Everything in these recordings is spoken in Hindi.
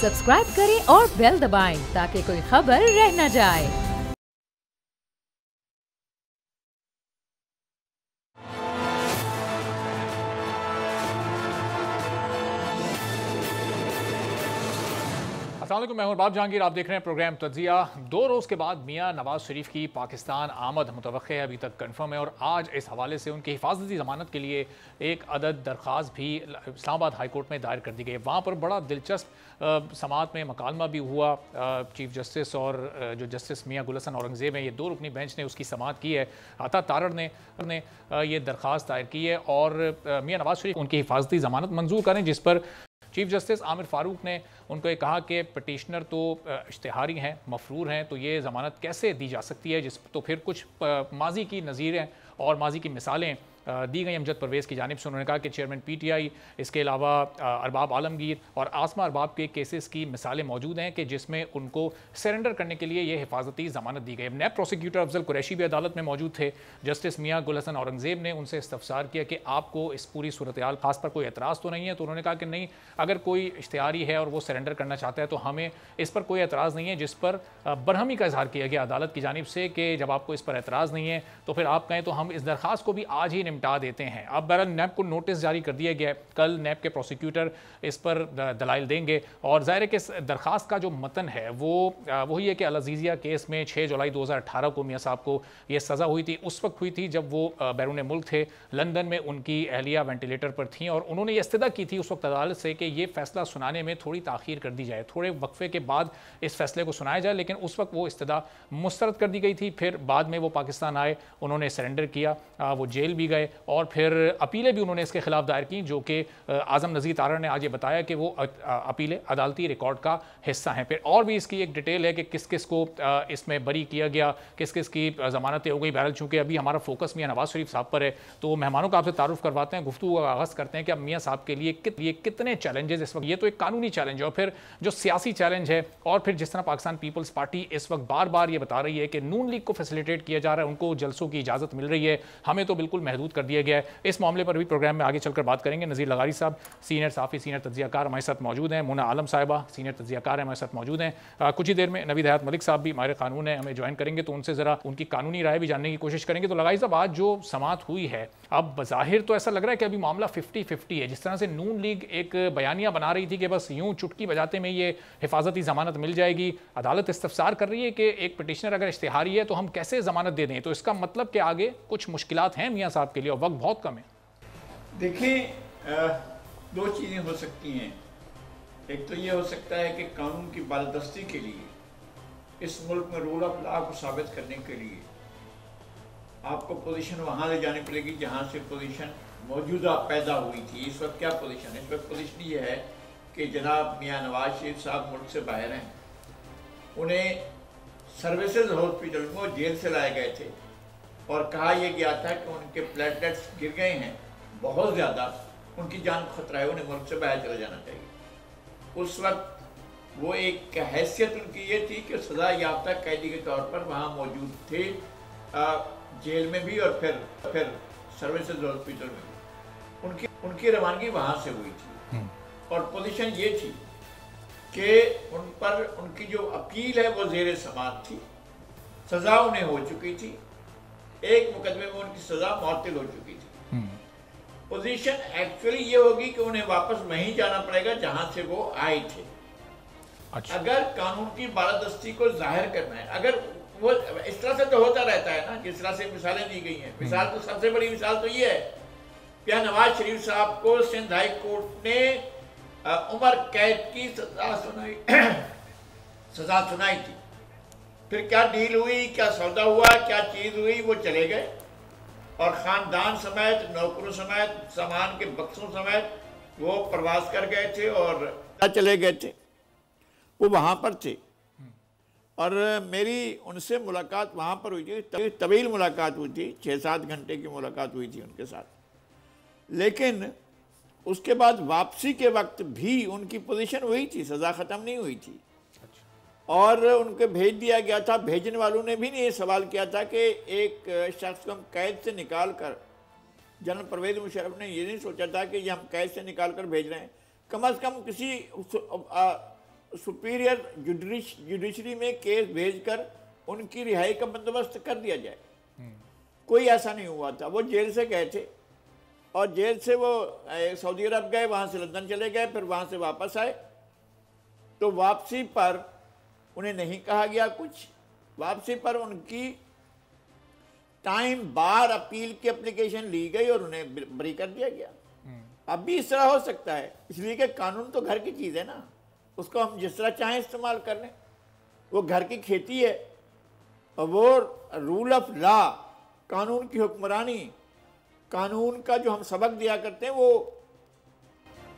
सब्सक्राइब करें और बेल दबाएं ताकि कोई खबर रह न जाए। अस्सलाम वालेकुम, मैं हूं बाब जहांगीर। आप देख रहे हैं प्रोग्राम तज्जिया। 2 रोज़ के बाद मियां नवाज शरीफ की पाकिस्तान आमद मुतवक्के है, अभी तक कंफर्म है। और आज इस हवाले से उनकी हिफाजती ज़मानत के लिए एक अदद दरख्वास्त भी इस्लामाबाद हाई कोर्ट में दायर कर दी गई है। वहाँ पर बड़ा दिलचस्प समात में मकालमा भी हुआ। चीफ जस्टिस और जो जस्टिस मियां गुल हसन औरंगज़ेब हैं, ये 2 रुकनी बेंच ने उसकी समात की है। अता तारड़ ने ये दरख्वास्त दायर की है और मियां नवाज शरीफ उनकी हिफाजती ज़मानत मंजूर करें, जिस पर चीफ जस्टिस आमिर फारूक ने उनको ये कहा कि पटिशनर तो इश्तिहारी हैं, मफरूर हैं, तो ये ज़मानत कैसे दी जा सकती है। तो फिर कुछ माजी की नज़ीरें और माजी की मिसालें दी गई अमजद परवेज़ की जानिब से। उन्होंने कहा कि चेयरमैन PTI, इसके अलावा अरबाब आलमगीर और आसमा अरबाब के केसेस की मिसालें मौजूद हैं कि जिसमें उनको सरेंडर करने के लिए ये हिफाजती ज़मानत दी गई। नैब प्रोसिक्यूटर अफजल कुरैशी भी अदालत में मौजूद थे। जस्टिस मियां गुल हसन औरंगज़ेब ने उनसे इस्तफसार किया कि आपको इस पूरी सूरत हाल खास पर कोई एतराज़ तो नहीं है। तो उन्होंने कहा कि नहीं, अगर कोई इश्तिहारी है और वो सरेंडर करना चाहता है तो हमें इस पर कोई एतराज़ नहीं है। जिस पर बरहमी का इजहार किया गया अदालत की जानिब से कि जब आपको इस पर एतराज़ नहीं है तो फिर आप कहें तो हम इस दरख्वास्त को भी आज ही निपटा देते हैं। अब बहरहाल नैब को नोटिस जारी कर दिया गया है। कल नैब के प्रोसिक्यूटर इस पर दलाइल देंगे और ज़ाहिर है कि दरख्वास्त का जो मतन है वो वही है कि अल अज़ीज़िया केस में 6 जुलाई 2018 को मियां साहब को ये सज़ा हुई थी। उस वक्त हुई थी जब वो बैरून मुल्क थे, लंदन में उनकी अहलिया वेंटिलेटर पर थी और उन्होंने ये इस्तदा की थी उस वक्त अदालत से कि ये फैसला सुनाने में थोड़ी ताख़ीर कर दी जाए, थोड़े वक्फे के बाद इस फैसले को सुनाया जाए। लेकिन उस वक्त वो इस्तदा मुस्तरद कर दी गई थी। फिर बाद में वो पाकिस्तान आए, उन्होंने सरेंडर किया, वो जेल भी गए और फिर अपीलें भी उन्होंने इसके खिलाफ दायर की, जो कि आज़म नज़ीर तारड़ ने आज ये बताया कि वो अपीलें अदालती रिकॉर्ड का हिस्सा हैं। फिर और भी इसकी एक डिटेल है कि किस किस को इसमें बरी किया गया, किस किस की ज़मानतें हो गई। बहरहाल चूँकि अभी हमारा फोकस मियां नवाज शरीफ साहब पर है तो मेहमानों का आपसे तारुफ करवाते हैं, गुफ्तगू का आगाज़ करते हैं कि अब मियां साहब के लिए कितने चैलेंजेस इस वक्त। ये तो एक कानूनी चैलेंज है और फिर जो सियासी चैलेंज है और फिर जिस तरह पाकिस्तान पीपल्स पार्टी इस वक्त बार बार ये बता रही है कि नून लीग को फैसिलिटेट किया जा रहा है, उनको जलसों की इजाज़त मिल रही है, हमें तो बिल्कुल महदूद कर दिया गया है। इस मामले पर भी प्रोग्राम में आगे चलकर बात करेंगे। नज़ीर लगारी साहब सीनियर साफ़ी, सीनियर तज्जियाकार हमारे साथ मौजूद हैं। मुना आलम साहिबा सीनियर तज्जियाकार हैं, हमारे साथ मौजूद हैं। कुछ ही देर में नवीद हयात मलिक साहब भी माहिर कानून है, हमें ज्वाइन करेंगे तो उनसे ज़रा उनकी कानूनी राय भी जानने की कोशिश करेंगे। तो लगारी साहब, आज जो समात हुई है, अब बज़ाहिर तो ऐसा लग रहा है कि अभी मामला 50-50 है। जिस तरह से नून लीग एक बयानिया बना रही थी कि बस यूं चुटकी बजाते में ये हिफाजती ज़मानत मिल जाएगी, अदालत इस्तफसार कर रही है कि एक पटिशनर अगर इश्तिहारी है तो हम कैसे ज़मानत दे दें। तो इसका मतलब कि आगे कुछ मुश्किलात हैं मियां साहब के लिए और वक्त बहुत कम है। देखिए, 2 चीज़ें हो सकती हैं। एक तो ये हो सकता है कि कानून की बालदस्ती के लिए, इस मुल्क में रूल ऑफ लॉ को साबित करने के लिए आपको पोजीशन वहाँ ले जानी पड़ेगी जहाँ से पोजीशन मौजूदा पैदा हुई थी। इस वक्त क्या पोजीशन है? इस वक्त पोजीशन ये है कि जनाब मियां नवाज शरीफ साहब मुल्क से बाहर हैं। उन्हें सर्विसेज हॉस्पिटल में जेल से लाए गए थे और कहा यह गया था कि उनके प्लेटलेट्स गिर गए हैं बहुत ज़्यादा, उनकी जान को खतरा है, उन्हें मुल्क से बाहर चला जाना चाहिए। उस वक्त वो एक हैसियत उनकी ये थी कि सज़ा याफ्ता कैदी के तौर पर वहाँ मौजूद थे, जेल में भी और फिर सर्विसेज हॉस्पिटल में भी। उनकी रवानगी वहाँ से हुई थी और पोजीशन ये थी कि उन पर उनकी जो अपील है वो ज़ेर समात थी, सज़ा उन्हें हो चुकी थी, एक मुकदमे में उनकी सज़ा मुअत्तल हो चुकी थी। पोजीशन एक्चुअली ये होगी कि उन्हें वापस वहीं जाना पड़ेगा जहाँ से वो आए थे। अच्छा। अगर कानून की बालादस्ती को जाहिर करना है, अगर वो इस तरह से तो होता रहता है ना, जिस तरह से मिसालें दी गई हैं। मिसाल तो सबसे बड़ी मिसाल तो ये है कि नवाज शरीफ साहब को सिंध हाई कोर्ट ने उम्र कैद की सजा सुनाई थी। फिर क्या डील हुई, क्या सौदा हुआ, क्या चीज़ हुई, वो चले गए और ख़ानदान समेत, नौकरों समेत, सामान के बक्सों समेत वो प्रवास कर गए थे और चले गए थे। वो वहाँ पर थे और मेरी उनसे मुलाकात वहाँ पर हुई थी, तवील मुलाकात हुई थी, 6-7 घंटे की मुलाकात हुई थी उनके साथ। लेकिन उसके बाद वापसी के वक्त भी उनकी पोजीशन वही थी, सज़ा ख़त्म नहीं हुई थी और उनको भेज दिया गया था। भेजने वालों ने भी ये सवाल किया था कि एक शख्स को हम कैद से निकाल कर, जनरल परवेज़ मुशर्रफ ने ये नहीं सोचा था कि ये हम कैद से निकाल कर भेज रहे हैं, कम अज़ कम किसी सुपीरियर जुडिशरी में केस भेजकर उनकी रिहाई का बंदोबस्त कर दिया जाए। कोई ऐसा नहीं हुआ था। वो जेल से गए थे और जेल से वो सऊदी अरब गए, वहाँ से लंदन चले गए, फिर वहाँ से वापस आए। तो वापसी पर उन्हें नहीं कहा गया कुछ। वापसी पर उनकी टाइम बार अपील की एप्लीकेशन ली गई और उन्हें बरी कर दिया गया। अब भी इस तरह हो सकता है, इसलिए कि कानून तो घर की चीज़ है ना, उसको हम जिस तरह चाहें इस्तेमाल कर लें। वो घर की खेती है और वो रूल ऑफ लॉ, कानून की हुक्मरानी, कानून का जो हम सबक दिया करते हैं वो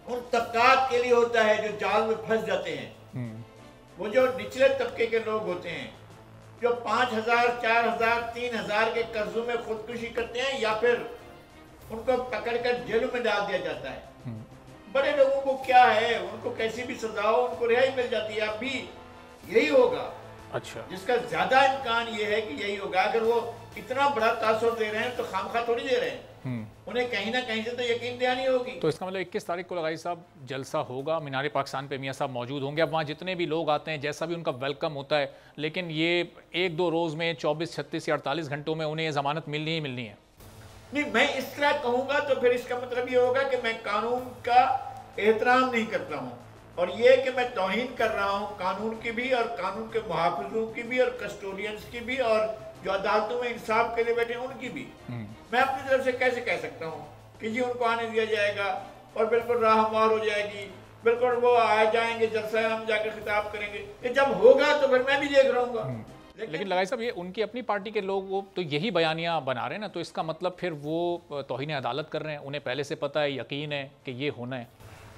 उन तबकात के लिए होता है जो जाल में फंस जाते हैं। वो जो निचले तबके के लोग होते हैं जो 5,000, 4,000, 3,000 के कर्जों में खुदकुशी करते हैं या फिर उनको पकड़कर जेलों में डाल दिया जाता है। बड़े लोगों को क्या है, उनको कैसी भी सजा हो उनको रिहाई मिल जाती है। अब भी यही होगा। अच्छा, जिसका ज्यादा इम्कान ये है कि यही होगा। अगर वो इतना बड़ा तासुर दे रहे हैं तो खामखा थोड़ी दे रहे हैं, उन्हें कहीं ना कहीं से तो यकीन दहानी होगी। तो इसका मतलब 21 तारीख को लगाई साहब जलसा होगा, मीनार पाकिस्तान पे मियाँ साहब मौजूद होंगे। अब वहाँ जितने भी लोग आते हैं, जैसा भी उनका वेलकम होता है, लेकिन ये 1-2 रोज़ में 24, 36 या 48 घंटों में उन्हें ये ज़मानत मिलनी ही मिलनी है। नहीं, मैं इस तरह कहूँगा तो फिर इसका मतलब ये होगा कि मैं कानून का एहतराम नहीं करता हूँ और ये कि मैं तौहीन कर रहा हूँ कानून की भी और कानून के मुहाफिजों की भी और कस्टोडियंस की भी और जो अदालतों में इंसाफ के लिए बैठे हैं उनकी भी। मैं अपनी तरफ से कैसे कह सकता हूँ कि जी उनको आने दिया जाएगा और बिल्कुल राहमार हो जाएगी, बिल्कुल वो आ जाएंगे, जलसा हम जाकर खिताब करेंगे। ये जब होगा तो फिर मैं भी देख रहूँगा। लेकिन लगाई साहब ये उनकी अपनी पार्टी के लोग वो तो यही बयानियाँ बना रहे हैं ना, तो इसका मतलब फिर वो तौहीन अदालत कर रहे हैं। उन्हें पहले से पता है, यकीन है कि ये होना है।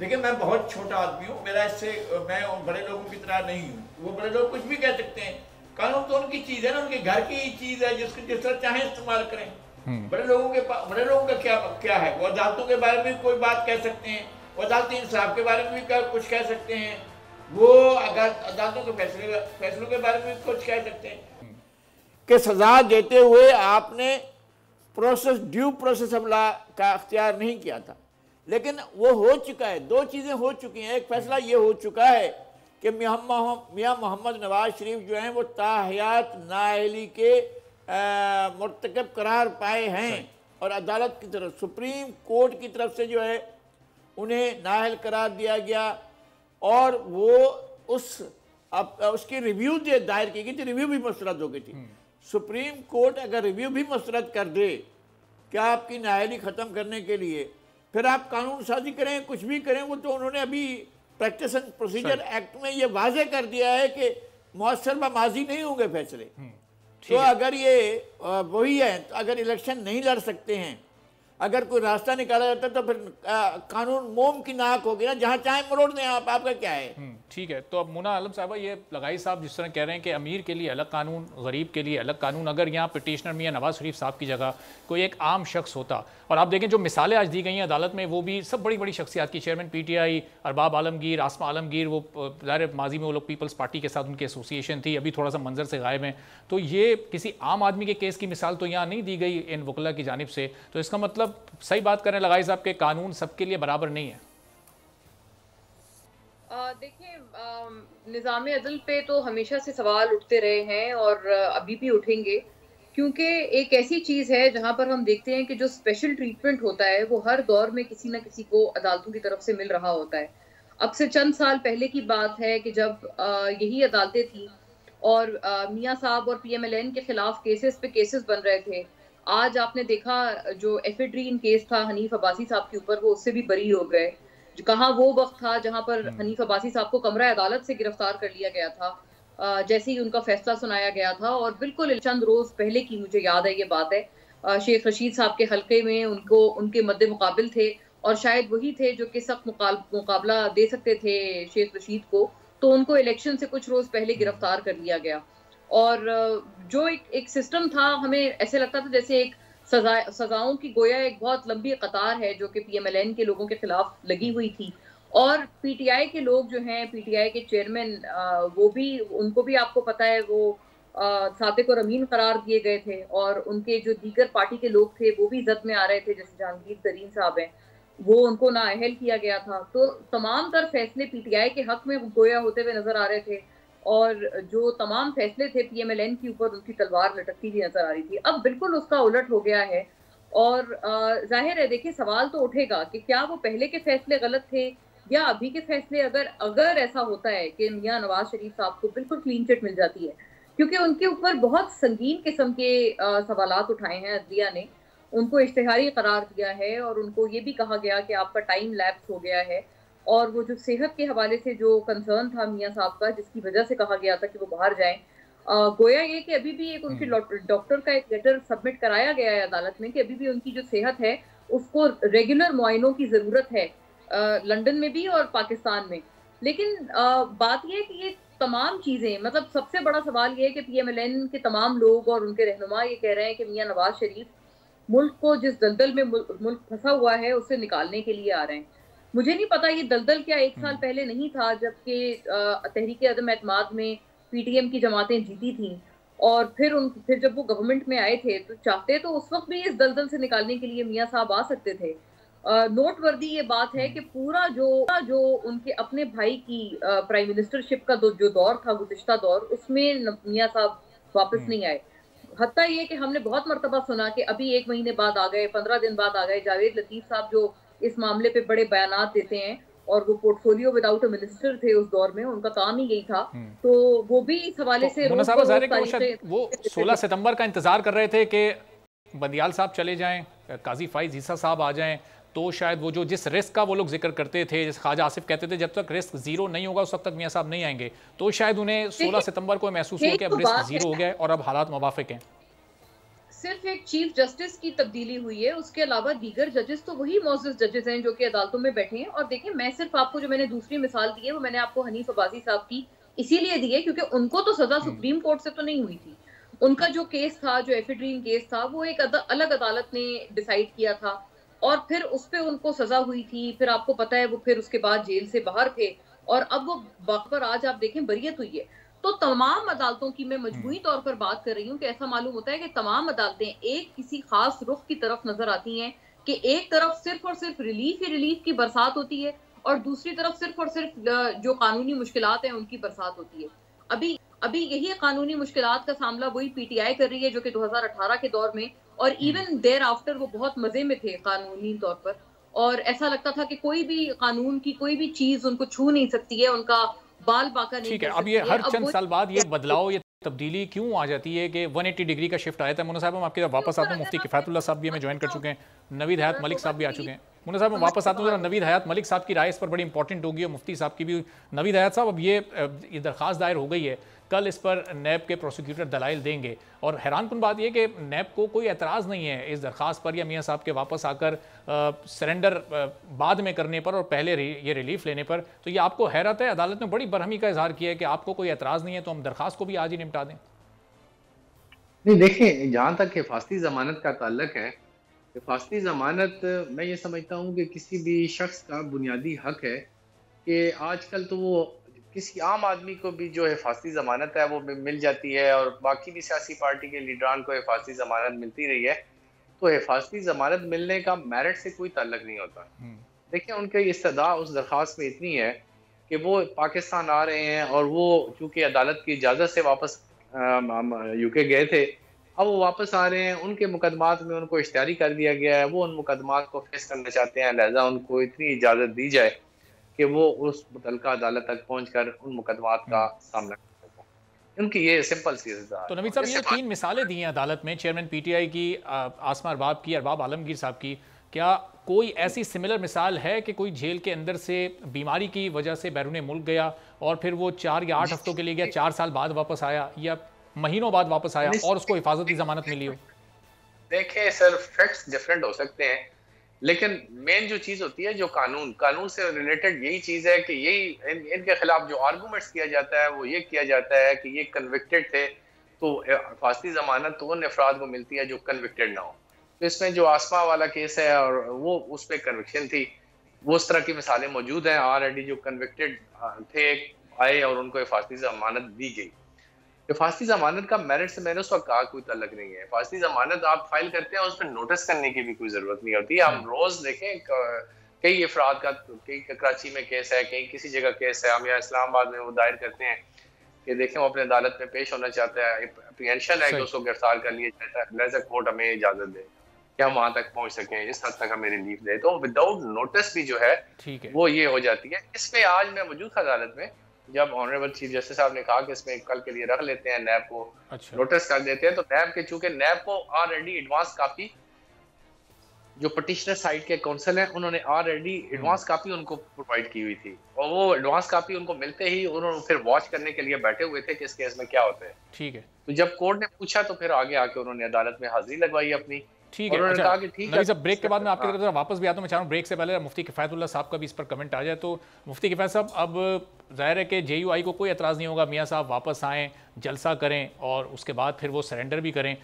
देखिए, मैं बहुत छोटा आदमी हूँ, मेरा इससे मैं बड़े लोगों की तरह नहीं हूँ। वो बड़े लोग कुछ भी कह सकते हैं, कानून तो उनकी चीज़ है ना, उनके घर की ही चीज़ है जिसको जिस तरह चाहे इस्तेमाल करें। बड़े लोगों का क्या है, वो अदालतों के बारे में कोई बात कह सकते हैं, वो अदालती इंसाफ के बारे में भी कुछ कह सकते हैं, वो अगर अदालतों के फैसलों के बारे में भी कुछ कह सकते हैं कि सजा देते हुए आपने ड्यू प्रोसेस ऑफ लॉ का अख्तियार नहीं किया था। लेकिन वो हो चुका है, 2 चीज़ें हो चुकी हैं। एक फैसला ये हो चुका है कि मियाँ मोहम्मद नवाज शरीफ जो हैं वो ताहयात नाअहली के मुर्तकब करार पाए हैं और अदालत की तरफ, सुप्रीम कोर्ट की तरफ से जो है उन्हें नाअहल करार दिया गया और वो उसकी रिव्यू दायर की गई थी, रिव्यू भी मुस्तरद हो गई थी। सुप्रीम कोर्ट अगर रिव्यू भी मुस्तरद कर दे क्या आपकी नाअहली ख़त्म करने के लिए, फिर आप कानून साजी करें, कुछ भी करें, वो तो उन्होंने अभी प्रैक्टिस एंड प्रोसीजर एक्ट में ये वाजे कर दिया है कि मुअस्सर माजी नहीं होंगे फैसले। तो अगर ये वही है तो अगर इलेक्शन नहीं लड़ सकते हैं, अगर कोई रास्ता निकाला जाता तो फिर कानून मोम की नाक होगी ना, जहाँ चाहे मरोड़ दें आप, आपका क्या है। ठीक है, तो अब मुना आलम साहबा ये लगाई साहब जिस तरह कह रहे हैं कि अमीर के लिए अलग कानून, गरीब के लिए अलग कानून, अगर यहाँ पिटिशनर मियाँ नवाज शरीफ साहब की जगह कोई एक आम शख्स होता, और आप देखें जो मिसालें आज दी गई हैं अदालत में वो भी सब बड़ी बड़ी शख्सियात की, चेयरमैन PTI अरबाब आलमगीर, आसमा आलमगीर, वो ज़ाहिर माजी में वो लोग पीपल्स पार्टी के साथ उनकी एसोसिएशन थी, अभी थोड़ा सा मंजर से गायब हैं, तो ये किसी आम आदमी के केस की मिसाल तो यहाँ नहीं दी गई इन वकला की जानिब से। तो इसका मतलब सही बात करें लगाई साहब के कानून सबके लिए बराबर नहीं है। देखिए, निज़ाम अदल पे तो हमेशा से सवाल उठते रहे हैं और अभी भी उठेंगे, क्योंकि एक ऐसी चीज़ है जहां पर हम देखते हैं कि जो स्पेशल ट्रीटमेंट होता है वो हर दौर में किसी न किसी को अदालतों की तरफ से मिल रहा होता है। अब से चंद साल पहले की बात है कि जब यही अदालतें थी और मियाँ साहब और PMLN के खिलाफ केसेस पे केसेस बन रहे थे। आज आपने देखा जो एफेड्रीन केस था हनीफ अब्बासी साहब के ऊपर, वो उससे भी बरी हो गए। कहाँ वो वक्त था जहां पर हनीफ अब्बासी साहब को कमरा अदालत से गिरफ्तार कर लिया गया था जैसे ही उनका फैसला सुनाया गया था। और बिल्कुल चंद रोज पहले की मुझे याद है ये बात है, शेख रशीद साहब के हल्के में उनके मद्दे मुकाबिल थे और शायद वही थे जो कि सख्त मुकाबला दे सकते थे शेख रशीद को, तो उनको इलेक्शन से कुछ रोज पहले गिरफ्तार कर लिया गया। और जो एक सिस्टम था, हमें ऐसे लगता था जैसे एक सजाओं की गोया एक बहुत लंबी कतार है जो कि PMLN के लोगों के खिलाफ लगी हुई थी। और PTI के लोग जो हैं, PTI के चेयरमैन, वो भी, उनको भी आपको पता है वो सादिक और अमीन करार दिए गए थे और उनके जो दीगर पार्टी के लोग थे वो भी जद में आ रहे थे, जैसे जहांगीर तरीन साहब हैं। वो उनको नाअहल किया गया था। तो तमाम तर फैसले पीटीआई के हक में गोया होते हुए नजर आ रहे थे और जो तमाम फैसले थे पीएमएलएन के ऊपर उनकी तलवार लटकती हुई नजर आ रही थी। अब बिल्कुल उसका उलट हो गया है और जाहिर है, देखिए सवाल तो उठेगा कि क्या वो पहले के फैसले गलत थे या अभी के फैसले। अगर ऐसा होता है कि मियां नवाज शरीफ साहब को बिल्कुल क्लीन चिट मिल जाती है, क्योंकि उनके ऊपर बहुत संगीन किस्म के सवालात उठाए हैं अदलिया ने, उनको इश्तिहारी करार दिया है और उनको ये भी कहा गया कि आपका टाइम लैप्स हो गया है। और वो जो सेहत के हवाले से जो कंसर्न था मियां साहब का, जिसकी वजह से कहा गया था कि वो बाहर जाएं, गोया ये कि अभी भी एक उनके डॉक्टर का एक लेटर सबमिट कराया गया है अदालत में कि अभी भी उनकी जो सेहत है उसको रेगुलर मुआयनों की जरूरत है, लंदन में भी और पाकिस्तान में। लेकिन बात यह है कि ये तमाम चीजें, मतलब सबसे बड़ा सवाल ये है कि पीएमएलएन के तमाम लोग और उनके रहनुमा ये कह रहे हैं कि मियां नवाज शरीफ मुल्क को जिस दलदल में मुल्क फंसा हुआ है उससे निकालने के लिए आ रहे हैं। मुझे नहीं पता ये दलदल क्या 1 साल पहले नहीं था जबकि तहरीक अदम एतमाद में पीटीएम की जमातें जीती थी और फिर जब वो गवर्नमेंट में आए थे तो चाहते तो उस वक्त भी इस दलदल से निकालने के लिए मियां साहब आ सकते थे। नोटवर्दी ये बात है कि पूरा जो उनके अपने भाई की प्राइम मिनिस्टरशिप का जो दौर था, गुज़िश्ता दौर, उसमें मियां साहब वापस नहीं आए। हत्ता ये कि हमने बहुत मर्तबा सुना कि अभी 1 महीने बाद आ गए, 15 दिन बाद आ गए। जावेद लतीफ साहब जो इस मामले पे बड़े बयानात देते हैं और वो पोर्टफोलियो विदाउट अ मिनिस्टर थे उस दौर में, उनका काम ही यही था, तो वो भी इस हवाले से वो 16 सितंबर का इंतजार कर रहे थे कि बंदियाल साहब चले जाएं, काजी फाइज ईसा साहब आ जाएं, तो शायद वो जो जिस रिस्क का वो लोग जिक्र करते थे, जैसे ख्वाजा आसिफ कहते थे जब तक रिस्क जीरो नहीं होगा उस वक्त तक मियां साहब नहीं आएंगे, तो शायद उन्हें 16 सितंबर को महसूस हुआ कि अब रिस्क जीरो हो गया और अब हालात मुवाफिक हैं। सिर्फ एक चीफ जस्टिस की तब्दीली हुई है, उसके अलावा दीगर जजेस तो वही मौजूद जजेस हैं जो कि अदालतों में बैठे हैं। और देखिए, मैं सिर्फ आपको जो मैंने दूसरी मिसाल दी है वो मैंने आपको हनीफ अब्बासी साहब की इसीलिए दी है क्योंकि उनको तो सजा सुप्रीम कोर्ट से तो नहीं हुई थी। उनका जो केस था, जो एफिड्रीन केस था, वो एक अलग अदालत ने डिसाइड किया था और फिर उस पर उनको सजा हुई थी। फिर आपको पता है वो फिर उसके बाद जेल से बाहर थे और अब वो बाखबर आज आप देखें बरियत हुई है। तो तमाम अदालतों की मैं मजबूरी तौर पर बात कर रही हूँ कि ऐसा मालूम होता है कि तमाम अदालतें एक किसी खास रुख की तरफ नजर आती हैं कि एक तरफ सिर्फ और सिर्फ रिलीफ ही रिलीफ की बरसात होती है और दूसरी तरफ सिर्फ और सिर्फ जो कानूनी मुश्किलात हैं उनकी बरसात होती है। अभी यही कानूनी मुश्किलात का सामना वही पीटीआई कर रही है जो कि 2018 के दौर में और इवन देयर आफ्टर वो बहुत मजे में थे कानूनी तौर पर, और ऐसा लगता था कि कोई भी कानून की कोई भी चीज उनको छू नहीं सकती है, उनका बाल बाका नहीं। ठीक है, अब ये हर चंद साल बाद ये बदलाव, ये तब्दीली क्यों आ जाती है कि 180 डिग्री का शिफ्ट आया था? मुन्ना साहब, हम आपकी तरफ वापस आते हैं। मुफ्ती किफायतुल्लाह साहब भी हमें ज्वाइन कर चुके हैं, नवीद हयात मलिक साहब भी आ चुके हैं। मुन्ना साहब, मैं वापस आता हूँ, जरा नवीद हयात मलिक साहब की राय इस पर बड़ी इंपॉर्टेंट होगी और मुफ्ती साहब की भी। नवीद हयात साहब, अब ये दरख्वास्त दायर हो गई है, कल इस पर नैब के प्रोसिक्यूटर दलाइल देंगे और हैरानकुन बात यह कि नैब को कोई एतराज़ नहीं है इस दरख्वास्त पर या मियां साहब के वापस आकर सरेंडर बाद में करने पर और पहले ये रिलीफ लेने पर। तो ये आपको हैरत है? अदालत ने बड़ी बरहमी का इजहार किया है कि आपको कोई एतराज़ नहीं है तो हम दरख्वास्त को भी आज ही निपटा दें। नहीं, देखें, जहाँ तक हिफाजती ज़मानत का ताल्लुक है, हिफाजती ज़मानत मैं ये समझता हूँ कि किसी भी शख्स का बुनियादी हक है कि आजकल तो वो किसी आम आदमी को भी जो हिफाजती ज़मानत है वो मिल जाती है और बाकी भी सियासी पार्टी के लीडरान को हिफाजती ज़मानत मिलती रही है, तो हिफाजती ज़मानत मिलने का मेरिट से कोई ताल्लुक नहीं होता। देखिए, उनकी इस्तदा उस दरख्वास्त में इतनी है कि वो पाकिस्तान आ रहे हैं और वो चूँकि अदालत की इजाज़त से वापस यूके गए थे, अब वो वापस आ रहे हैं, उनके मुकदमात में उनको इश्तिहारी कर दिया गया है, वो उन मुकदमात को फेस करना चाहते हैं, लिहाजा उनको इतनी इजाज़त दी जाए कि वो उस मुतल्लिका अदालत तक पहुंचकर उन मुकदमात का सामना कर सकें। उनकी ये सिंपल सी इज़ा। तो नवीद साहब, ये 3 मिसालें दी हैं अदालत में, चेयरमैन पीटीआई की, आसमा अरबाब की, अरबाब आलमगीर साहब की, क्या कोई ऐसी सिमिलर मिसाल है कि कोई जेल के अंदर से बीमारी की वजह से बैरून मुल्क गया और फिर वो 4 या 8 हफ्तों के लिए गया, 4 साल बाद वापस आया या महीनों बाद वापस आया और उसको हिफाजती जमानत मिली हो? देखें सर, फैक्ट्स डिफरेंट हो सकते हैं लेकिन मेन जो चीज होती है, जो कानून से रिलेटेड यही चीज है कि यही इनके खिलाफ जो आर्गूमेंट्स किया जाता है वो ये किया जाता है कि ये कन्विक्टेड थे तो हिफाजती जमानत तो उन अफराद को मिलती है जो कन्विक्टेड ना हो। तो इसमें जो आसमा वाला केस है और वो उस पर कन्विक्शन थी, वो उस तरह की मिसालें मौजूद हैं। ऑलरेडी जो कन्विक्टेड थे आए और उनको हिफाजती जमानत दी गई। हिफाजती जमानत का मेरिट से मैंने उस वक्त कहा कोई तल्लक नहीं है। हिफाजती जमानत आप फाइल करते हैं, उस पर नोटिस करने की भी कोई जरूरत नहीं होती। आप रोज देखें कई अफराद का, कई कराची में केस है, कहीं किसी जगह केस है, हम यहाँ इस्लामाबाद में वो दायर करते हैं कि देखें वो अपने अदालत में पेश होना चाहता है, अप्रीहेंशन है कि उसको गिरफ्तार कर लिया जाता है, लिहाजा कोर्ट हमें इजाजत दे कि हम वहां तक पहुंच सकें, इस हद तक हमें रिलीफ दे, तो विदाउट नोटिस भी जो है वो ये हो जाती है। इसमें आज मैं मौजूद अदालत में जब ऑनरेबल चीफ जस्टिस साहब ने कहा कि इसमें कल के लिए रख लेते हैं, नैब को नोटिस कर देते हैं, तो नैब के चूंकि नैब को ऑलरेडी एडवांस कापी जो पटिशनर साइड के काउंसिल है उन्होंने ऑलरेडी एडवांस कापी उनको प्रोवाइड की हुई थी, और वो एडवांस कापी उनको मिलते ही उन्होंने फिर वॉच करने के लिए बैठे हुए थे कि इस केस में क्या होता है। ठीक है, तो जब कोर्ट ने पूछा तो फिर आगे आके उन्होंने अदालत में हाजिरी लगवाई अपनी। ठीक है, अच्छा, नबी साहब ब्रेक के बाद मैं आपकी तरफ वापस भी आता हूँ। मैं चाह रहा हूँ ब्रेक से पहले मुफ्ती किफ़ायतुल्लाह साहब का भी इस पर कमेंट आ जाए। तो मुफ्ती किफ़ायत साहब, अब जाहिर है कि JUI को कोई एतराज़ नहीं होगा मियाँ साहब वापस आएँ, जलसा करें और उसके बाद फिर वो सरेंडर भी करें।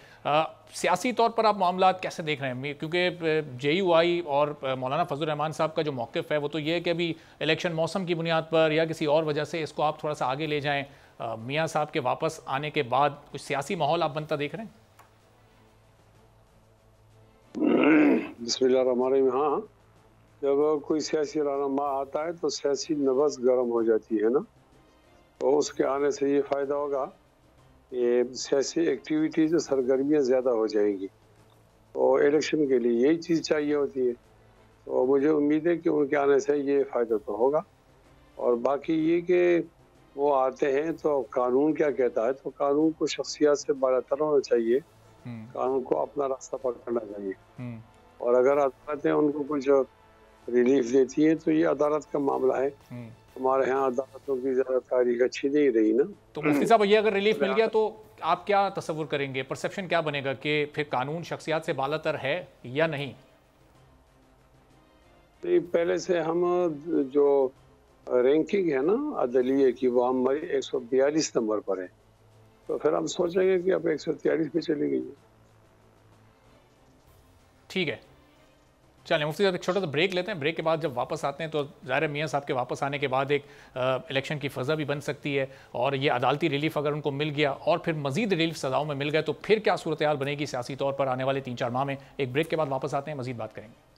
सियासी तौर पर आप मामला कैसे देख रहे हैं? क्योंकि JUI और मौलाना फजल रहमान साहब का जो मौक़िफ़ है वो तो ये है कि अभी इलेक्शन मौसम की बुनियाद पर या किसी और वजह से इसको आप थोड़ा सा आगे ले जाएँ, मियाँ साहब के वापस आने के बाद कुछ सियासी माहौल आप बनता देख रहे हैं? बिस्मिल्लाहिर्रहमानिर्रहीम। हाँ, जब कोई सियासी रहनुमा आता है तो सियासी नब्ज़ गर्म हो जाती है ना, तो उसके आने से ये फ़ायदा होगा कि सियासी एक्टिविटीज़ सरगर्मियाँ ज़्यादा हो जाएंगी, तो इलेक्शन के लिए यही चीज़ चाहिए होती है। तो मुझे उम्मीद है कि उनके आने से ये फ़ायदा तो होगा। और बाकी ये कि वो आते हैं तो कानून क्या कहता है, तो कानून को शख्सियत से बालातर होना चाहिए, कानून को अपना रास्ता पकड़ना चाहिए, और अगर अदालतें उनको कुछ रिलीफ देती है तो ये अदालत का मामला है। हमारे यहाँ अदालतों की ज़्यादा तारीख अच्छी नहीं रही ना। तो मुफ्ती साहब ये अगर रिलीफ मिल गया तो आप क्या तसव्वुर करेंगे, परसेप्शन क्या बनेगा कि फिर कानून शख्सियत से बालातर है या नहीं? नहीं, पहले से हम जो रैंकिंग है ना अदलिये की, वो हमारी 142 नंबर पर है, तो फिर हम सोचेंगे कि अब 143 पे चली गई है। ठीक है, चलें मुफ्ती साहब एक छोटा सा ब्रेक लेते हैं। ब्रेक के बाद जब वापस आते हैं तो ज़ाहिर मियाँ साहब के वापस आने के बाद एक इलेक्शन की फ़ज़ा भी बन सकती है, और ये अदालती रिलीफ अगर उनको मिल गया और फिर मज़ीद रिलीफ सज़ाओं में मिल गए तो फिर क्या सूरत हाल बनेगी सियासी तौर पर आने वाले 3-4 माह में। एक ब्रेक के बाद वापस आते हैं, मज़ीद बात करेंगे।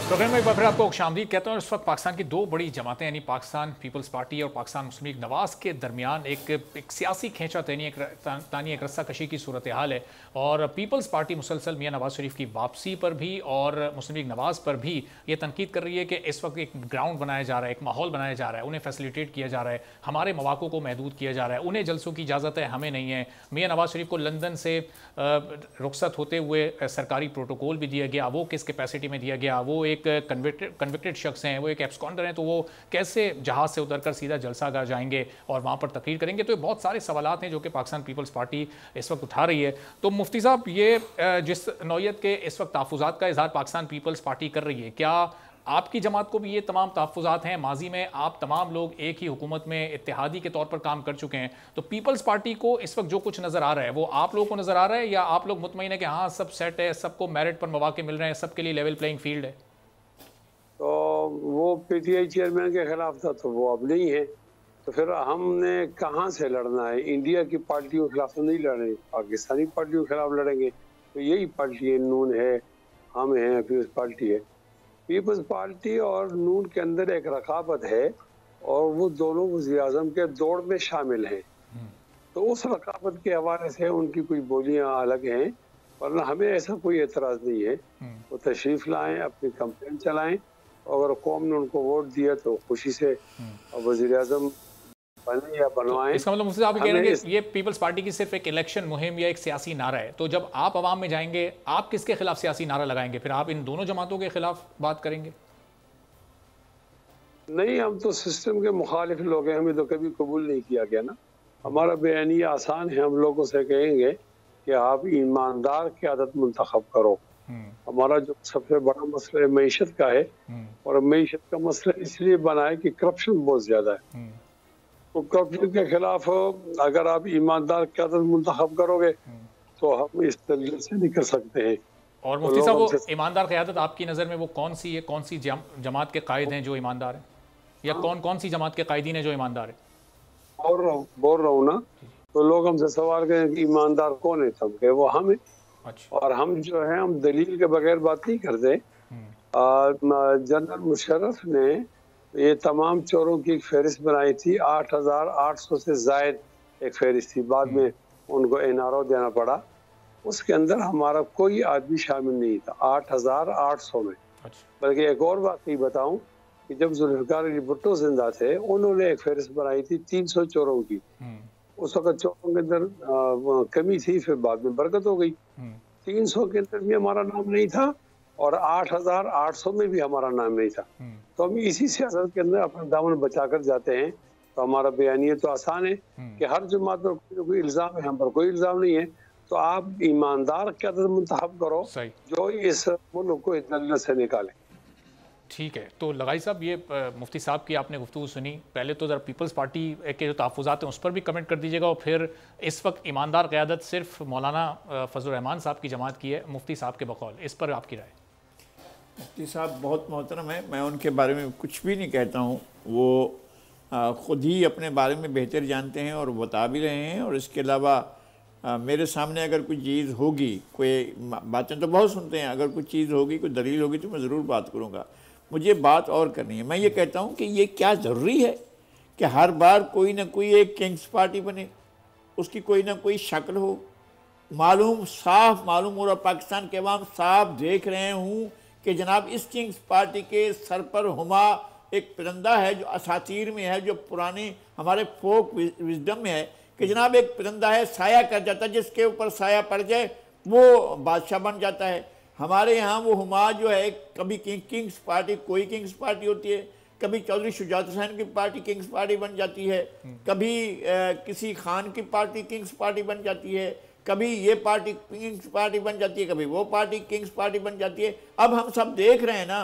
प्रोग्राम में एक बार फिर आपको खुशामदीद कहता हूँ। इस वक्त पाकिस्तान की दो बड़ी जमातें यानी पाकिस्तान पीपल्स पार्टी और पाकिस्तान मुस्लिम लीग नवाज़ के दरमियान एक सियासी खींचातानी, एक रस्साकशी की सूरत हाल है, और पीपल्स पार्टी मुसलसल मियाँ नवाज़ शरीफ की वापसी पर भी और मुस्लिम लीग नवाज़ पर भी ये तनकीद कर रही है कि इस वक्त एक ग्राउंड बनाया जा रहा है, एक माहौल बनाया जा रहा है, उन्हें फैसिलिटेट किया जा रहा है, हमारे मौक़ों को महदूद किया जा रहा है, उन्हें जलसों की इजाज़त है, हमें नहीं है। मियाँ नवाज़ शरीफ को लंदन से रुखसत होते हुए सरकारी प्रोटोकॉल भी दिया गया, वो किस कैपेसिटी में दिया गया, वो एक कन्विक्टेड शख्स हैं, वो एक एब्सकॉन्डर हैं, तो वो कैसे जहाज़ से उतरकर सीधा जलसागाह जाएंगे और वहाँ पर तकरीर करेंगे। तो ये बहुत सारे सवालात हैं जो कि पाकिस्तान पीपल्स पार्टी इस वक्त उठा रही है। तो मुफ्ती साहब ये जिस नौयत के इस वक्त तहफ़्फ़ुज़ात का इज़हार पाकिस्तान पीपल्स पार्टी कर रही है, क्या आपकी जमात को भी ये तमाम तहफ़्फ़ुज़ात हैं? माजी में आप तमाम लोग एक ही हुकूमत में इत्तेहादी के तौर पर काम कर चुके हैं, तो पीपल्स पार्टी को इस वक्त जो कुछ नज़र आ रहा है वो आप लोगों को नज़र आ रहा है, या आप लोग मुतमईन है कि हाँ सब सेट है, सबको मेरिट पर मौके मिल रहे हैं, सबके लिए लेवल प्लेइंग फील्ड है? तो वो PTI चेयरमैन के खिलाफ था तो वो अब नहीं है, तो फिर हमने कहाँ से लड़ना है? इंडिया की पार्टियों के खिलाफ तो नहीं लड़ रहे, पाकिस्तानी पार्टियों के खिलाफ लड़ेंगे। तो यही पार्टी है, नून है, हम हैं, पीपल्स पार्टी है। पीपल्स पार्टी और नून के अंदर एक रकाबत है, और वो दोनों वज़ीर-ए-आज़म के दौड़ में शामिल हैं। तो उस रकाबत के हवाले से उनकी कुछ बोलियां अलग हैं, वरना हमें ऐसा कोई एतराज़ नहीं है। वो तशरीफ़ लाएं, अपनी कैंपेन चलाएं, अगर कौम ने उनको वोट दिया तो खुशी से वज़ीर-ए-आज़म बने या बनवाएं। इसका मतलब मुफ्ती साहब कह रहे हैं कि ये पीपल्स पार्टी की सिर्फ एक इलेक्शन मुहिम या एक सियासी नारा है, तो जब आप अवाम में जाएंगे आप किसके खिलाफ सियासी नारा लगाएंगे? फिर आप इन दोनों जमातों के खिलाफ बात करेंगे? नहीं, हम तो सिस्टम के मुखालिफ लोग हैं, हमें तो कभी कबूल नहीं किया गया ना। हमारा बयानिया आसान है, हम लोगों से कहेंगे कि आप ईमानदार क़यादत मुंतखब करो। हमारा जो सबसे बड़ा मसला मईशत का है, और मईशत का मसला इसलिए बना है कि करप्शन बहुत ज़्यादा है। तो करप्शन के खिलाफ अगर आप ईमानदार क़यादत मुंतखब करोगे तो हम इस तरीके से नहीं कर सकते हैं। और मुफ्ती साहब वो ईमानदार क़यादत आपकी नज़र में वो कौन सी है, कौन सी जमात के कायद हैं जो ईमानदार हैं, या कौन सी जमात के कायदीन हैं जो ईमानदार हैं? बोल रहा हूँ ना, तो लोग हमसे सवाल करें कि ईमानदार कौन है, तब के वो हम है। अच्छा। और हम जो है हम दलील के बगैर बात नहीं करते। जनरल मुशर्रफ ने ये तमाम चोरों की एक फहरिस्त बनाई थी, 8,800 से जायद एक फहरिस्त थी, बाद में उनको एनआरओ देना पड़ा। उसके अंदर हमारा कोई आदमी शामिल नहीं था 8,800 में। बल्कि एक और बात नहीं बताऊं कि जब जुल्फ़िकार अली भुट्टो जिंदा थे, उन्होंने एक फहरिस्त बनाई थी 300 चोरों की। उस वक्त चोरों के अंदर कमी थी, फिर बाद में बरकत हो गई। 300 के अंदर भी हमारा नाम नहीं था और 8,800 में भी हमारा नाम नहीं था। तो हम इसी सियासत के अंदर अपना दामन बचा कर जाते हैं। तो हमारा बयानिया तो आसान है कि हर जमात पर कोई इल्ज़ाम है, हम पर कोई इल्ज़ाम नहीं है। तो आप ईमानदार क़यादत मुंतखब करो जो इस मुल्क को इस दलदल से निकाले। ठीक है, तो लगाई साहब, ये मुफ्ती साहब की आपने गुफ्तगू सुनी। पहले तो ज़रा पीपल्स पार्टी के जो तहफ़्फ़ुज़ात हैं उस पर भी कमेंट कर दीजिएगा, और फिर इस वक्त ईमानदार क़यादत सिर्फ मौलाना फजल रहमान साहब की जमात की है, मुफ्ती साहब के बकौल, इस पर आपकी राय? मुफ्ती साहब बहुत मोहतरम है, मैं उनके बारे में कुछ भी नहीं कहता हूँ। वो ख़ुद ही अपने बारे में बेहतर जानते हैं और बता भी रहे हैं। और इसके अलावा मेरे सामने अगर कोई चीज़ होगी, कोई बातें तो बहुत सुनते हैं, अगर कोई चीज़ होगी, कोई दलील होगी तो मैं ज़रूर बात करूँगा। मुझे बात और करनी है। मैं ये कहता हूँ कि ये क्या ज़रूरी है कि हर बार कोई ना कोई एक किंग्स पार्टी बने, उसकी कोई ना कोई शक्ल हो, साफ मालूम हो रहा, पाकिस्तान के अवाम साफ देख रहे हूँ कि जनाब इस किंग्स पार्टी के सर पर हुमा एक परिंदा है जो असातीर में है, जो पुरानी हमारे फोक विजडम में है कि जनाब एक परिंदा है, साया कर जाता है, जिसके ऊपर साया पड़ जाए वो बादशाह बन जाता है। हमारे यहाँ वो हुमा जो है, कभी किंग्स पार्टी, कोई किंग्स पार्टी होती है, कभी चौधरी शुजात हुसैन की पार्टी किंग्स पार्टी बन जाती है, कभी किसी खान की पार्टी किंग्स पार्टी बन जाती है, कभी ये पार्टी किंग्स पार्टी बन जाती है, कभी वो पार्टी किंग्स पार्टी बन जाती है। अब हम सब देख रहे हैं ना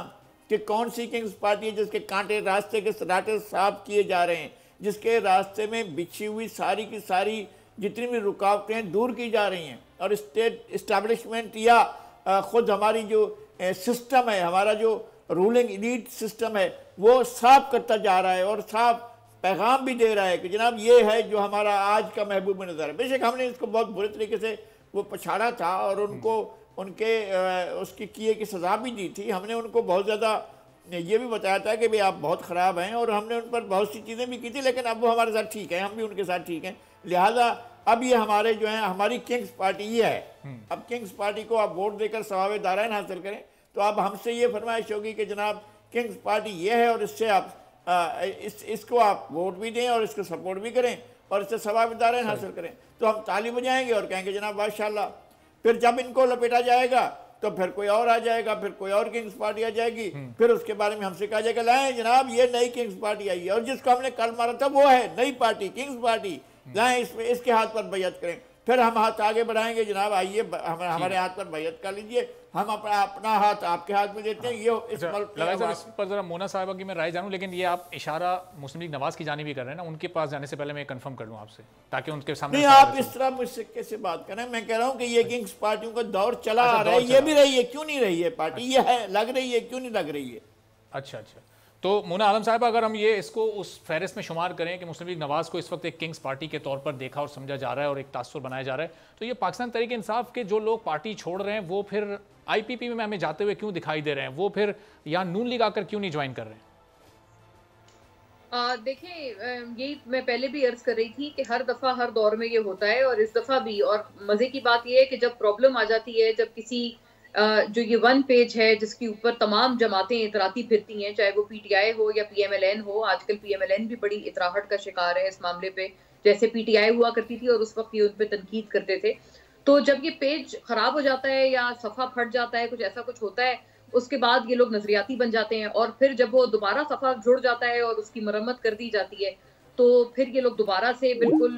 कि कौन सी किंग्स पार्टी है जिसके कांटे रास्ते के सराटे साफ किए जा रहे हैं, जिसके रास्ते में बिछी हुई सारी की सारी जितनी भी रुकावटें दूर की जा रही हैं। और स्टेट इस्टेब्लिशमेंट या ख़ुद हमारी जो सिस्टम है, हमारा जो रूलिंग एलीट सिस्टम है, वो साफ करता जा रहा है और साफ पैगाम भी दे रहा है कि जनाब ये है जो हमारा आज का महबूब नज़र है। बेशक हमने इसको बहुत बुरे तरीके से वो पछाड़ा था और उनको उनके उसकी किए की सज़ा भी दी थी। हमने उनको बहुत ज़्यादा ये भी बताया था कि भाई आप बहुत ख़राब हैं, और हमने उन पर बहुत सी चीज़ें भी की थी, लेकिन अब वो हमारे साथ ठीक है, हम भी उनके साथ ठीक हैं। लिहाजा अब ये हमारे जो है हमारी किंग्स पार्टी ये है। अब किंग्स पार्टी को आप वोट देकर सवाब दारायन हासिल करें, तो अब हमसे ये फरमाइश होगी कि जनाब किंग्स पार्टी ये है और इससे आप इसको आप वोट भी दें और इसको सपोर्ट भी करें और इससे सवाब दारायन हासिल करें। तो हम ताली बजाएंगे और कहेंगे जनाब माशाल्लाह। फिर जब इनको लपेटा जाएगा तो फिर कोई और आ जाएगा, फिर कोई और किंग्स पार्टी आ जाएगी, फिर उसके बारे में हमसे कहा जाएगा लाएं जनाब ये नई किंग्स पार्टी आई है, और जिसको हमने कल मारा था वो है नई पार्टी किंग्स पार्टी, लाएं इसमें इसके हाथ पर बैयत करें। फिर हम हाथ आगे बढ़ाएंगे, जनाब आइए हमारे हाथ पर बैयत कर लीजिए, हम अपना हाथ आपके हाथ में देते हैं। ये इस पर जरा मोना साहिबा की मैं राय जानूं, लेकिन ये आप इशारा मुस्लिम लीग नवाज की जानिब भी कर रहे हैं ना, उनके पास जाने से पहले मैं कंफर्म कर लूं आपसे, ताकि उनके सामने नहीं आप इस तरह मुझसे कैसे बात करें। मैं कह रहा हूं कि ये किंग्स पार्टियों का दौर चला आ रहा है, ये भी रही है, क्यों नहीं रही है पार्टी, ये है लग रही है, क्यों नहीं लग रही है। अच्छा, तो मोना आलम साहब, अगर हम ये इसको उस फहरिस्त में शुमार करें कि मुस्लिम लीग नवाज़ को इस वक्त एक किंग्स पार्टी के तौर पर देखा और समझा जा रहा है और एक तासुर बनाया जा रहा है, तो ये पाकिस्तान तहरीक इंसाफ के जो लोग पार्टी छोड़ रहे हैं वो फिर IPP में हमें जाते हुए क्यों दिखाई दे रहे हैं, वो फिर यहाँ नून लीग आकर क्यों नहीं ज्वाइन कर रहे हैं? देखिए, यही मैं पहले भी अर्ज कर रही थी कि हर दफ़ा हर दौर में ये होता है और इस दफ़ा भी। और मज़े की बात ये है कि जब प्रॉब्लम आ जाती है, जब किसी जो ये वन पेज है जिसके ऊपर तमाम जमातें इतराती फिरती हैं, चाहे वो PTI हो या PMLN हो। आजकल PMLN भी बड़ी इतराहट का शिकार है इस मामले पे, जैसे PTI हुआ करती थी और उस वक्त ये उन पर तनकीद करते थे। तो जब ये पेज खराब हो जाता है या सफ़ा फट जाता है, कुछ ऐसा कुछ होता है, उसके बाद ये लोग नजरियाती बन जाते हैं। और फिर जब वो दोबारा सफ़ा जुड़ जाता है और उसकी मरम्मत कर दी जाती है, तो फिर ये लोग दोबारा से बिल्कुल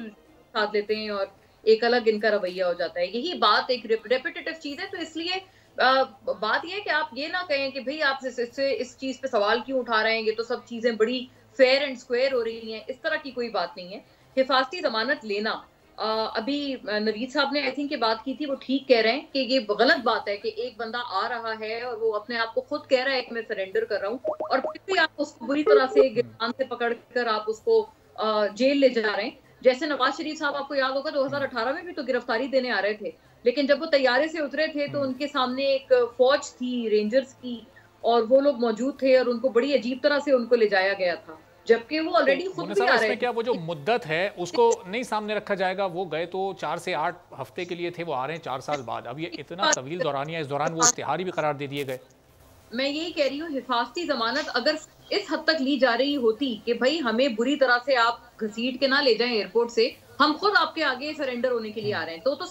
साथ लेते हैं और एक अलग इनका रवैया हो जाता है। यही बात एक रेपिटेटिव चीज़ है। तो इसलिए बात यह है कि आप ये ना कहें कि भाई आप इस चीज पे सवाल क्यों उठा रहे हैं, ये तो सब चीजें बड़ी फेयर एंड स्क्वायर हो रही हैं। इस तरह की कोई बात नहीं है। हिफाजती जमानत लेना, अभी नवीद साहब ने आई थिंक ये बात की थी, वो ठीक कह रहे हैं कि ये गलत बात है कि एक बंदा आ रहा है और वो अपने आप को खुद कह रहा है कि मैं सरेंडर कर रहा हूँ, और फिर भी आप उसको बुरी तरह से गिरफ्तार से पकड़ कर आप उसको जेल ले जा रहे हैं। जैसे नवाज शरीफ साहब, आपको याद होगा 2018 में भी तो गिरफ्तारी देने आ रहे थे, लेकिन जब वो तैयारे से उतरे थे तो उनके सामने एक फौज थी रेंजर्स की, और वो लोग मौजूद थे और उनको बड़ी अजीब तरह से उनको ले जाया गया था, जबकि वो ऑलरेडी खुद भी आ रहे थे। क्या वो जो मुद्दत है उसको नहीं सामने रखा जाएगा? वो गए तो 4 से 8 हफ्ते के लिए थे, वो आ रहे हैं 4 साल बाद। अब ये इतना तवील दौरानिया, इस दौरान वो इश्तिहारी भी करार दे दिए गए। मैं यही कह रही हूँ, हिफाजती जमानत अगर इस हद तक ली जा रही होती कि भाई हमें बुरी तरह से आप घसीट के ना ले जाएं एयरपोर्ट से, हम खुद आपके आगे सरेंडर होने के लिए आ रहे हैं, तो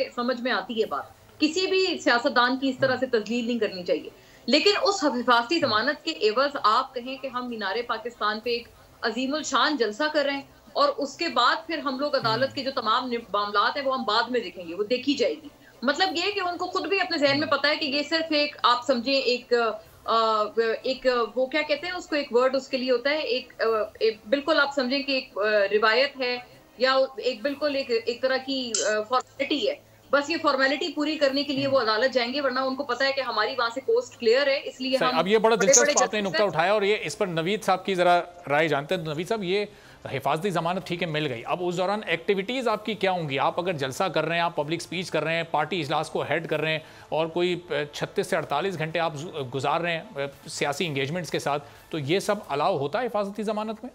समझ में आती है बात। किसी भी सियासतदान की इस तरह से तजलील नहीं करनी चाहिए। लेकिन उस हिफाजती जमानत के एवज आप कहें कि हम मीनारे पाकिस्तान पे एक अजीमुल शान जलसा कर रहे हैं, और उसके बाद फिर हम लोग अदालत के जो तमाम मामलात हैं वो हम बाद में देखेंगे, वो देखी जाएगी। मतलब ये कि उनको खुद भी अपने जहन में पता है कि ये सिर्फ एक, आप समझे एक वो क्या कहते हैं उसको, एक वर्ड उसके लिए होता है, एक बिल्कुल आप समझें कि एक रिवायत है, या एक बिल्कुल एक तरह की फॉर्मेलिटी है। बस ये फॉर्मेलिटी पूरी करने के लिए वो अदालत जाएंगे, वरना उनको पता है कि हमारी वहां से कोस्ट क्लियर है, इसलिए हम। अब ये बड़ा दिलचस्प आपने नुक्ता उठाया, और ये इस पर नवीद साहब की जरा राय जानते हैं। नवीद साहब, ये हिफाजती जमानत ठीक है मिल गई, अब उस दौरान एक्टिविटीज़ आपकी क्या होंगी? आप अगर जलसा कर रहे हैं, आप पब्लिक स्पीच कर रहे हैं, पार्टी इजलास को हेड कर रहे हैं, और कोई 36 से 48 घंटे आप गुजार रहे हैं सियासी इंगेजमेंट्स के साथ, तो ये सब अलाउ होता है हिफाजती जमानत में?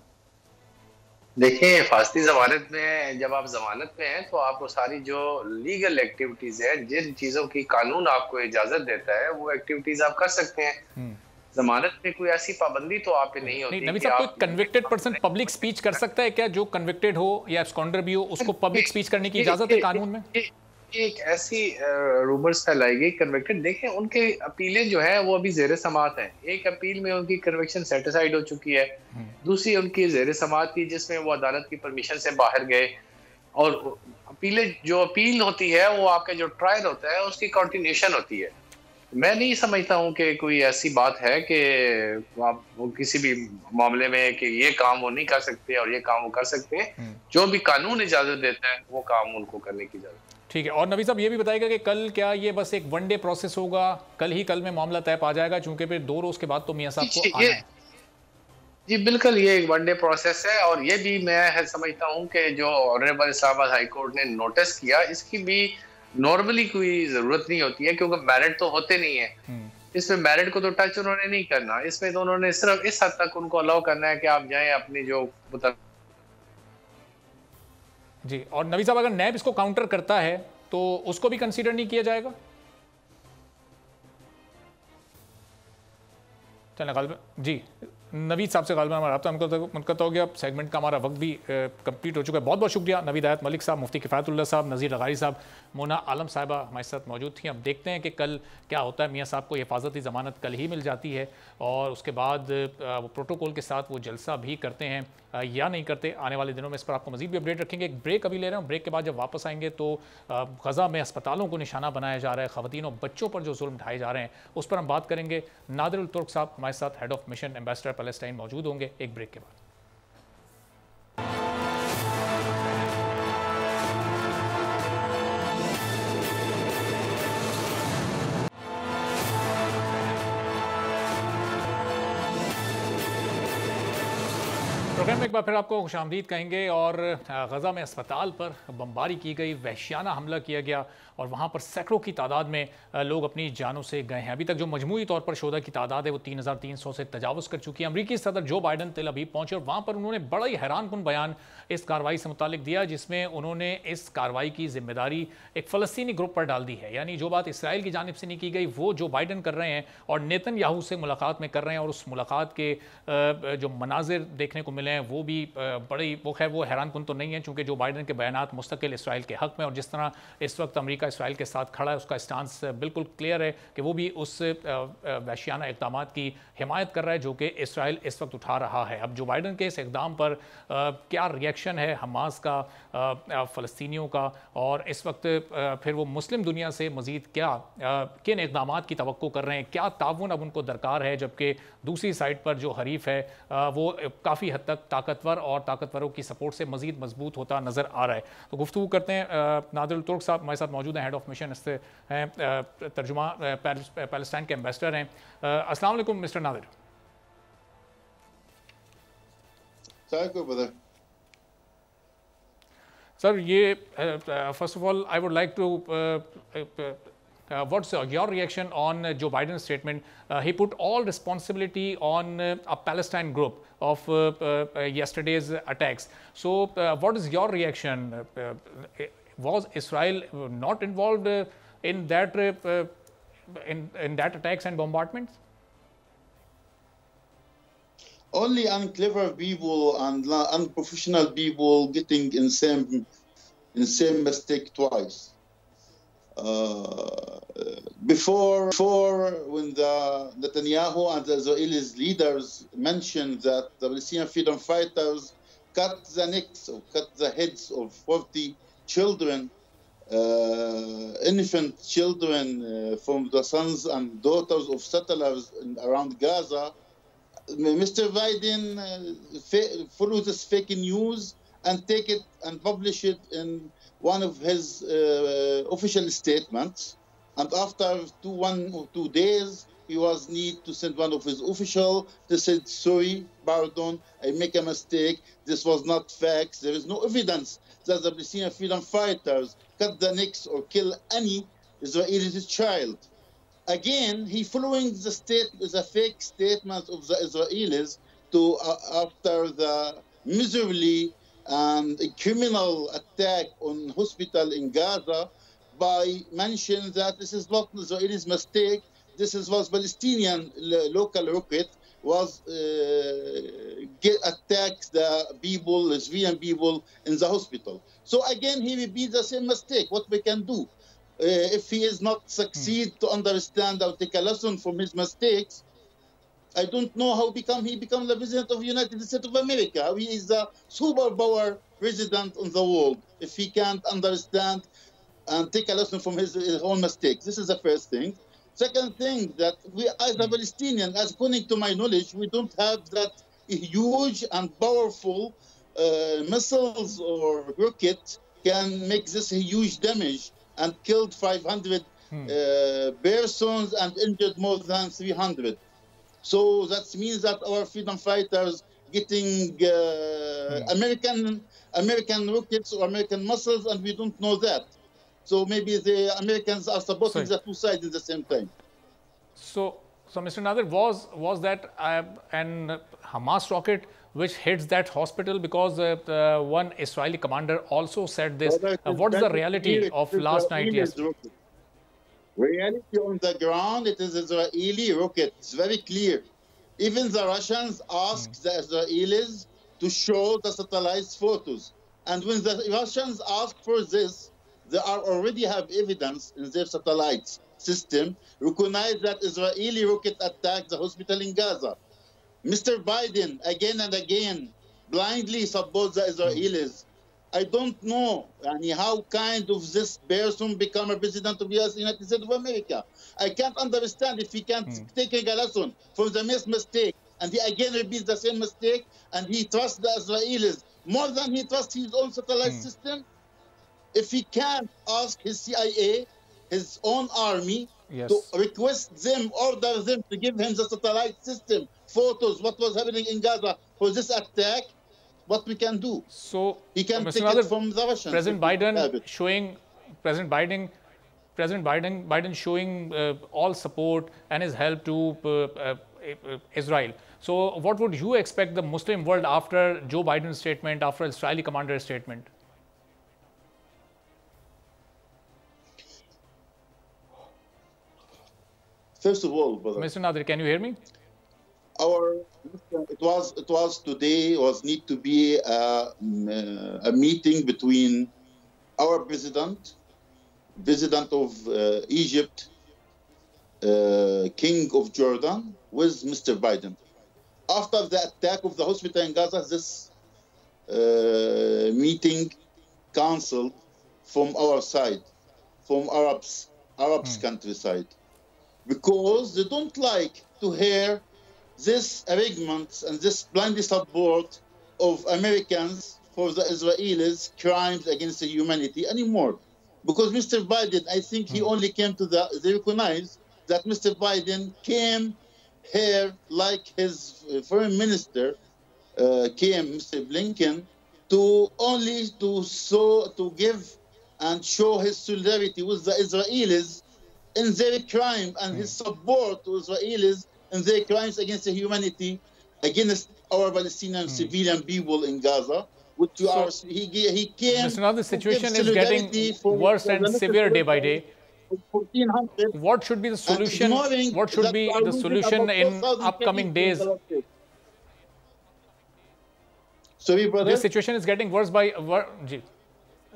देखिए, हिफाजती जमानत में जब आप जमानत में हैं तो आपको सारी जो लीगल एक्टिविटीज है, जिन चीजों की कानून आपको इजाजत देता है, वो एक्टिविटीज आप कर सकते हैं। जमानत में कोई ऐसी पाबंदी तो आप पे नहीं होती। नबी साहब, कोई कन्विक्टेड पर्सन पब्लिक स्पीच कर सकता है क्या? जो कन्विक्टेड हो या एब्सकॉन्डर भी हो, उसको पब्लिक स्पीच करने की इजाजत है कानून में? एक ऐसी रूमर्स फैलाई गई कन्विक्टेड, देखें उनके अपीलें जो है वो अभी जेर समात है। एक अपील में उनकी कन्विक्शन सेटिसाइड हो चुकी है, दूसरी उनकी जेर समात थी जिसमें वो अदालत की परमिशन से बाहर गए, और अपीलें, जो अपील होती है वो आपका जो ट्रायल होता है उसकी कंटिन्यूशन होती है। मैं नहीं समझता हूँ कि कोई ऐसी बात है कि आप किसी भी मामले में कि ये काम वो नहीं कर सकते और ये काम वो कर सकते हैं। जो भी कानून इजाजत देता है वो काम उनको करने की इजाजत। ठीक है। और नबी साहब, ये भी बताएगा कि कल क्या ये बस एक वन डे प्रोसेस होगा, कल में मामला तय पा जाएगा, चूंकि फिर 2 रोज के बाद तो मियां साहब को आना है? जी बिल्कुल, ये एक वन डे प्रोसेस है, और ये भी मैं समझता हूँ कि जो ऑनरेबल इस्लामाबाद हाई कोर्ट ने नोटिस किया, इसकी भी नॉर्मली कोई जरूरत नहीं होती है, क्योंकि मैरिट तो होते नहीं है। इसमें मैरिट को तो टच उन्होंने नहीं करना, इसमें तो उन्होंने सिर्फ इस हद तक उनको अलाउ करना है कि आप जाएं अपनी जो जी। और नबी साहब, अगर नैब इसको काउंटर करता है तो उसको भी कंसीडर नहीं किया जाएगा? चलें, गालिब जी नवीद साहब से गालिबन हमारा रब्ता मुनक़ता हो गया। सेगमेंट का हमारा वक्त भी कंप्लीट हो चुका है। बहुत बहुत शुक्रिया नवीद हयात मलिक साहब, मुफ्ती किफ़ायतुल्लाह साहब, नज़ीर लगारी साहब, मोना आलम साहिबा हमारे साथ मौजूद थी। अब देखते हैं कि कल क्या होता है। मियाँ साहब को हिफाजती ज़मानत कल ही मिल जाती है, और उसके बाद वो प्रोटोकॉल के साथ वो जलसा भी करते हैं या नहीं करते। आने वाले दिनों में इस पर आपको मज़ीद भी अपडेट रखेंगे। एक ब्रेक अभी ले रहे हैं, ब्रेक के बाद जब वापस आएंगे तो गज़ा में अस्पतालों को निशाना बनाया जा रहा है, ख़वातीन और बच्चों पर जो जुल्म ढाए जा रहे हैं उस पर हम बात करेंगे। नादिर उल तुर्क साहब हमारे साथ, head of mission ambassador Palestine, मौजूद होंगे एक ब्रेक के बाद। प्रोग्राम में एक बार फिर आपको खुशामदीद कहेंगे। और गज़ा में अस्पताल पर बमबारी की गई, वहशियाना हमला किया गया, और वहाँ पर सैकड़ों की तादाद में लोग अपनी जानों से गए हैं। अभी तक जो मजमूई तौर पर शोधा की तादाद है वो 3300 से तजावुज़ कर चुकी है। अमरीकी सदर जो बाइडन तेल अवीव पहुँचे, और वहाँ पर उन्होंने बड़ा ही हैरानकुन बयान इस कार्रवाई से मुतालिक दिया, जिसमें उन्होंने इस कार्रवाई की जिम्मेदारी एक फ़लस्तीनी ग्रुप पर डाल दी है। यानी जो बात इसराइल की जानिब से नहीं की गई वो जो बाइडन कर रहे हैं और नेतन्याहू से मुलाकात में कर रहे हैं, और उस मुलाकात के जो मनाजिर देखने को मिले हैं वो भी बड़ी, वो खैर वो हैरानकुन तो नहीं है, चूँकि जो बाइडन के बयानात मुस्तकिल इसराइल के हक़ में, और जिस तरह इस वक्त अमेरिका इसराइल के साथ खड़ा है उसका स्टांस बिल्कुल क्लियर है कि वो भी उस वहशियाना इक़दामात की हिमायत कर रहा है जो कि इसराइल इस वक्त उठा रहा है। अब जो बाइडन के इस इक़दाम पर क्या रिएक्शन है हमास का, फ़लस्तीनियों का, और इस वक्त फिर वो मुस्लिम दुनिया से मज़ीद क्या किन इक़दामात की तवक्को कर रहे हैं, क्या ताउन अब उनको दरकार है, जबकि दूसरी साइड पर जो हरीफ है वो काफ़ी हद तक ताकतवर और ताकतवरों की सपोर्ट से मज़ीद मजबूत होता नज़र आ रहा है। तो गुफ्तगू करते हैं। नादिर उल तुर्क साहब हमारे साथ मौजूद हैं, हेड ऑफ मिशन हैं, तर्जुमा पैलेस्टाइन के एम्बेसडर हैं। अस्सलाम वालेकुम mister Nadir. Sir, first of all, I would like to, what's your reaction on Joe Biden's statement? He put all responsibility on a Palestine group of yesterday's attacks. So, what is your reaction? Was Israel not involved in that in that attacks and bombardments? Only unclever people and unprofessional people getting in same mistake twice. Before when the Netanyahu and the Israeli leaders mentioned that the Palestinian freedom fighters cut the necks or cut the heads of 40 children, infant children from the sons and daughters of settlers around Gaza, Mr. Biden follows this fake news and take it and publish it in one of his official statements. And after 1 or 2 days, he was need to send one of his official to say, sorry, pardon, I make a mistake. This was not facts. There is no evidence that the Palestinian freedom fighters cut the necks or kill any Israeli child. Again, he following the fake statement of the Israelis to after the miserably and criminal attack on hospital in Gaza by mentioning that this is not Israelis' mistake. This was Palestinian local rocket was attacks the people, Israeli people in the hospital. So again, he repeats the same mistake. What we can do? If he is not succeed to understand or take a lesson from his mistakes, I don't know how he become the president of the United States of America. He is the superpower president in the world. If he can't understand and take a lesson from his own mistakes, this is the first thing. Second thing, that we as a Palestinian, as according to my knowledge, we don't have that huge and powerful missiles or rocket can make this a huge damage and killed 500 persons and injured more than 300. So that means that our freedom fighters getting American rockets or American missiles, and we don't know that. So maybe the Americans are supporting the two sides at the same time. So Mr. Nadir, was that an Hamas rocket which hits that hospital? Because one Israeli commander also said this. What is the reality of last night? Yes. Reality on the ground, it is Israeli rocket. It's very clear. Even the Russians asked the Israelis to show the satellites photos. And when the Russians asked for this, they already have evidence in their satellites system, recognize that Israeli rocket attacked the hospital in Gaza. Mr. Biden, again and again, blindly supports the Israelis. I don't know how kind of this person become a president of the United States of America. I can't understand if he can't take a lesson from the mistake and he again repeats the same mistake and he trusts the Israelis more than he trusts his own satellite system. If he can't ask his CIA, his own army, to request them, order them to give him the satellite system, photos, what was happening in Gaza for this attack, what we can do. So he can take it from the Russians. President Biden showing all support and his help to Israel. So what would you expect the Muslim world after Joe Biden's statement, after Israeli commander's statement? First of all, brother, Mr. Nadir, can you hear me? It was today was need to be a meeting between our president of Egypt, King of Jordan, with Mr. Biden. After the attack of the hospital in Gaza, this meeting cancelled from our side, from Arabs countryside, because they don't like to hear this arrangements and this blind support of Americans for the Israelis' crimes against humanity anymore. Because Mr. Biden, I think he only came to they recognize that Mr. Biden came here like his foreign minister came, Mr. Blinken, to give and show his solidarity with the Israelis in their crime and his support to Israelis in their crimes against the humanity, against our Palestinian civilian people in Gaza. Which he came. Mr. Nadir, the situation is getting worse and severe day by day. 1400. What should be the solution? What should be the solution in upcoming days? Sorry, brother. This situation is getting worse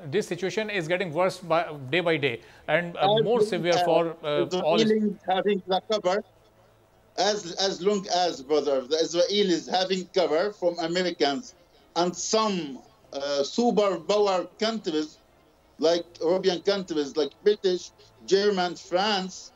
this situation is getting worse day by day, and more severe for all. Having the cover, as long as, brother, the Israelis having cover from Americans and some superpower countries like European countries like British, German, France,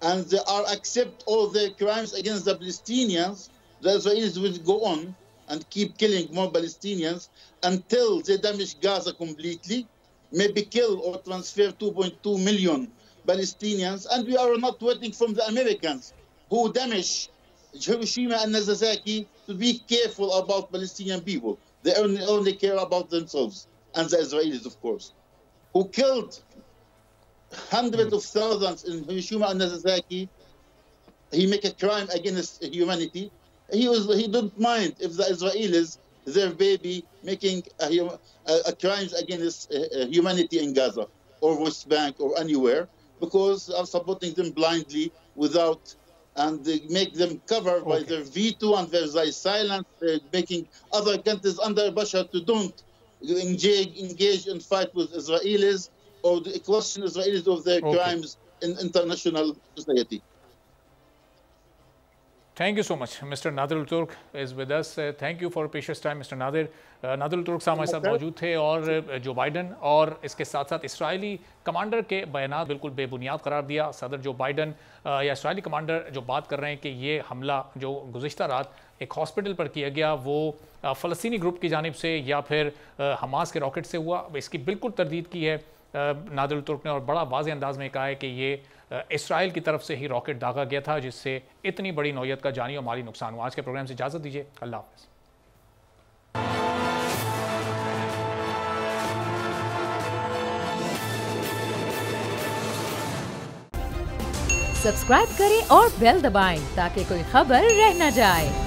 and they are accept all their crimes against the Palestinians, the Israelis will go on and keep killing more Palestinians until they damage Gaza completely, maybe kill or transfer 2.2 million Palestinians. And we are not waiting from the Americans who damage Hiroshima and Nagasaki to be careful about Palestinian people. They only care about themselves, and the Israelis, of course, who killed hundreds of thousands in Hiroshima and Nagasaki. He make a crime against humanity. He don't mind if the Israelis, their baby, making a crimes against humanity in Gaza or West Bank or anywhere, because of supporting them blindly without. And they make them cover by their veto and their silence, making other countries under pressure to don't engage in fight with Israelis or question Israelis of their crimes in international society. Thank you so much. Mr. Nadir Al-Turk is with us. Thank you for precious time, Mr. Nadir. Nadir तुर्क साहब हमारे साथ मौजूद थे और जो बाइडन और इसके साथ साथ इसराइली कमांडर के बयानात बिल्कुल बेबुनियाद करार दिया। सदर जो बाइडन या इसराइली कमांडर जो बात कर रहे हैं कि ये हमला जो गुज़िश्ता रात एक हॉस्पिटल पर किया गया वो फ़लस्तीनी ग्रुप की जानिब से या फिर हमास के रॉकेट से हुआ, इसकी बिल्कुल तरदीद की है नादिर तुर्क ने और बड़ा वाज़े अंदाज में कहा है कि ये इसराइल की तरफ से ही रॉकेट दागा गया था जिससे इतनी बड़ी नौयत का जानी और माली नुकसान हुआ। आज के प्रोग्राम से इजाज़त दीजिए। अल्लाह हाफ़िज़। सब्सक्राइब करें और बेल दबाएं ताकि कोई खबर रह न जाए।